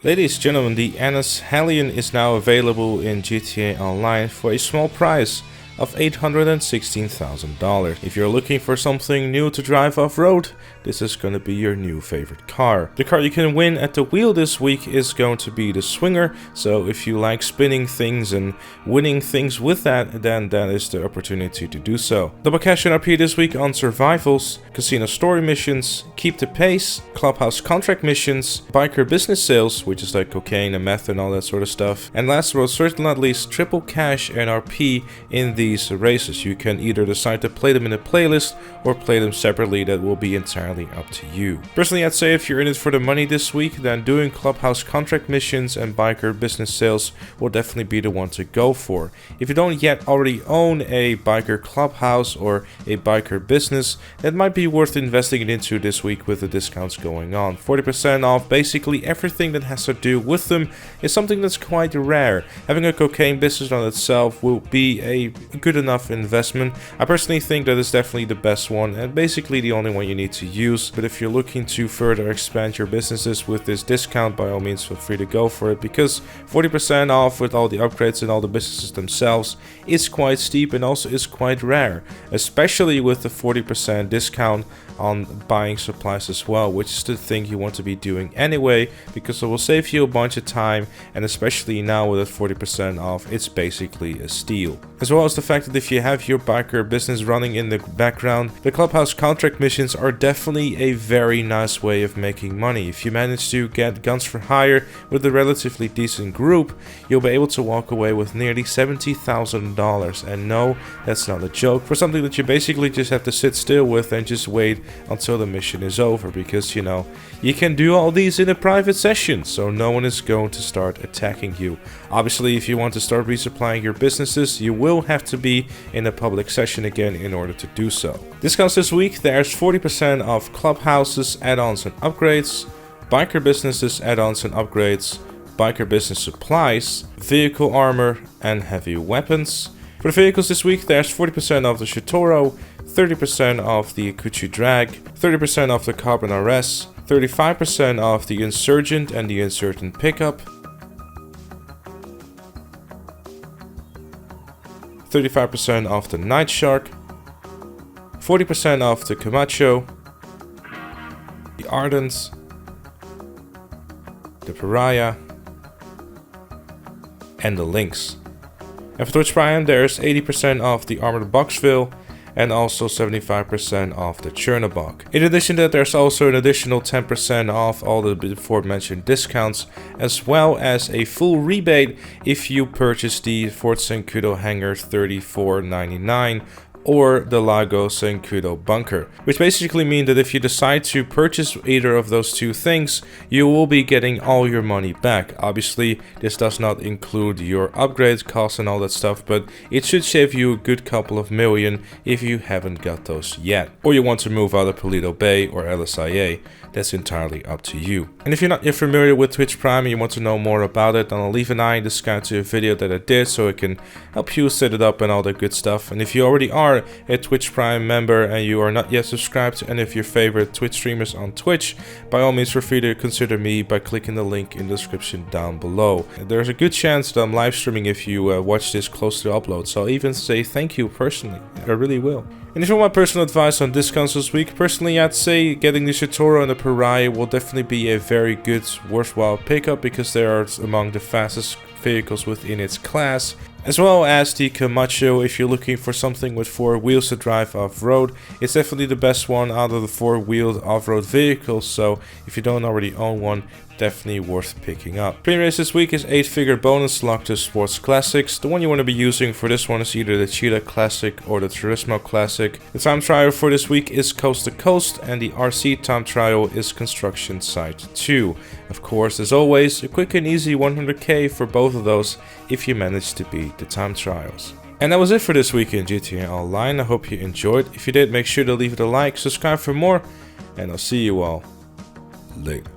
Ladies and gentlemen, the Annis Hellion is now available in GTA Online for a small price of $816,000. If you're looking for something new to drive off-road, this is going to be your new favorite car. The car you can win at the wheel this week is going to be the Swinger, so if you like spinning things and winning things with that, then that is the opportunity to do so. Double cash in RP this week on survivals, casino story missions, keep the pace, clubhouse contract missions, biker business sales, which is like cocaine and meth and all that sort of stuff, and last but certainly not least, triple cash and RP in these races. You can either decide to play them in a playlist or play them separately. That will be entirely up to you. Personally, I'd say if you're in it for the money this week, then doing clubhouse contract missions and biker business sales will definitely be the one to go for. If you don't yet already own a biker clubhouse or a biker business, that might be worth investing into this week with the discounts going on. 40% off basically everything that has to do with them is something that's quite rare. Having a cocaine business on itself will be a good enough investment. I personally think that is definitely the best one and basically the only one you need to use. But if you're looking to further expand your businesses with this discount, by all means feel free to go for it, because 40% off with all the upgrades and all the businesses themselves is quite steep and also is quite rare, especially with the 40% discount on buying supplies as well, which is the thing you want to be doing anyway, because it will save you a bunch of time, and especially now with it 40% off, it's basically a steal. As well as the fact that if you have your biker business running in the background, the clubhouse contract missions are definitely a very nice way of making money. If you manage to get guns for hire with a relatively decent group, you'll be able to walk away with nearly $70,000, and no, that's not a joke, for something that you basically just have to sit still with and just wait until the mission is over, because you know, you can do all these in a private session, so no one is going to start attacking you. Obviously, if you want to start resupplying your businesses, you will have to be in a public session again in order to do so. Discounts this week: there's 40% off clubhouses, add-ons and upgrades, biker businesses, add-ons and upgrades, biker business supplies, vehicle armor and heavy weapons. For the vehicles this week, there's 40% off the Shitoro, 30% off the Akuchi Drag, 30% off the Carbon RS, 35% off the Insurgent and the Insurgent Pickup, 35% off the Night Shark, 40% off the Camacho, the Ardent, the Pariah, and the Lynx. And for Twitch Prime, there's 80% off the Armored Boxville and also 75% off the Chernobog. In addition to that, there's also an additional 10% off all the before mentioned discounts, as well as a full rebate if you purchase the Fort Senkudo Hangar 34.99 or the Lago Senkudo Bunker, which basically means that if you decide to purchase either of those two things, you will be getting all your money back. Obviously, this does not include your upgrade costs and all that stuff, but it should save you a good couple of million if you haven't got those yet, or you want to move out of Paleto Bay or LSIA. That's entirely up to you. And if you're not yet familiar with Twitch Prime and you want to know more about it, then I'll leave an eye in the sky to a video that I did so it can help you set it up and all that good stuff. And if you already are a Twitch Prime member and you are not yet subscribed to any of your favorite Twitch streamers on Twitch, by all means feel free to consider me by clicking the link in the description down below. There's a good chance that I'm live streaming if you watch this close to upload, so I'll even say thank you personally. I really will. And if you want my personal advice on discounts this week, personally I'd say getting the Shitoro and the Pariah will definitely be a very good, worthwhile pickup, because they are among the fastest vehicles within its class, as well as the Camacho. If you're looking for something with 4 wheels to drive off-road, it's definitely the best one out of the 4-wheeled off-road vehicles, so if you don't already own one, definitely worth picking up. Premium race this week is 8-figure bonus locked to Sports Classics. The one you want to be using for this one is either the Cheetah Classic or the Turismo Classic. The time trial for this week is Coast to Coast, and the RC time trial is Construction Site 2. Of course, as always, a quick and easy 100k for both of those if you manage to beat the time trials. And that was it for this week in GTA Online. I hope you enjoyed. If you did, make sure to leave it a like, subscribe for more, and I'll see you all later.